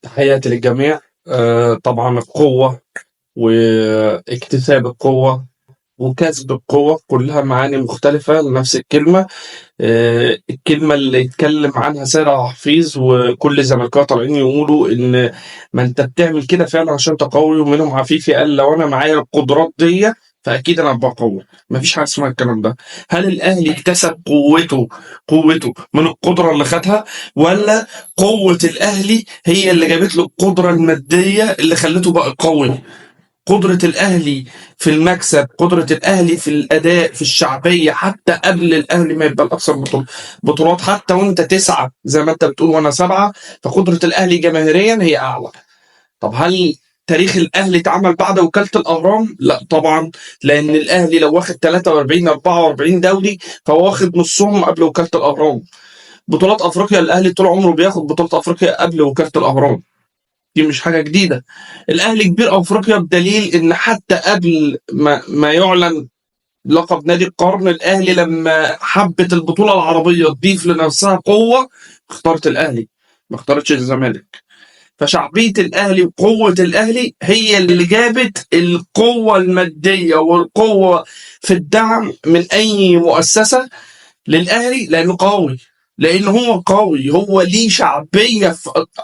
تحياتي للجميع. طبعا القوة واكتساب القوة وكسب القوة كلها معاني مختلفة لنفس الكلمة. الكلمة اللي يتكلم عنها سيد عبد الحفيظ وكل زملكاويه طالعين يقولوا إن ما أنت بتعمل كده فعلا عشان أنت قوي، ومنهم عفيفي قال لو أنا معايا القدرات دي فأكيد أنا أبقى قوي. مفيش حاجة اسمها الكلام ده. هل الأهلي اكتسب قوته من القدرة اللي خدها، ولا قوة الأهلي هي اللي جابت له القدرة المادية اللي خلته بقى قوي؟ قدرة الأهلي في المكسب، قدرة الأهلي في الأداء، في الشعبية، حتى قبل الأهلي ما يبقى الأكثر بطولات، حتى وأنت 9 زي ما أنت بتقول وأنا 7، فقدرة الأهلي جماهيريا هي أعلى. طب هل تاريخ الأهلي اتعمل بعد وكالة الأهرام؟ لا طبعا، لأن الأهلي لو واخد 43 44 دوري فهو واخد نصهم قبل وكالة الأهرام. بطولات أفريقيا الأهلي طول عمره بياخد بطولة أفريقيا قبل وكالة الأهرام، دي مش حاجة جديدة. الأهلي كبير أفريقيا بدليل إن حتى قبل ما يعلن لقب نادي القرن، الأهلي لما حبت البطولة العربية تضيف لنفسها قوة اختارت الأهلي، ما اختارتش الزمالك. فشعبية الأهلي وقوة الأهلي هي اللي جابت القوة المادية والقوة في الدعم من أي مؤسسة للأهلي، لأنه قوي، لأن هو قوي، هو ليه شعبية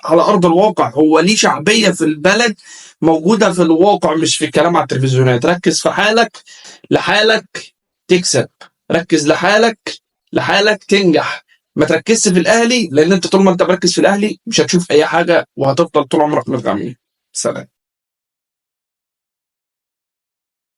على أرض الواقع، هو ليه شعبية في البلد موجودة في الواقع، مش في الكلام على التلفزيونات. ركز في حالك، لحالك تكسب، ركز لحالك تنجح. ما تركزش في الأهلي، لأن أنت طول ما أنت مركز في الأهلي مش هتشوف أي حاجة وهتفضل طول عمرك متغمي. سلام.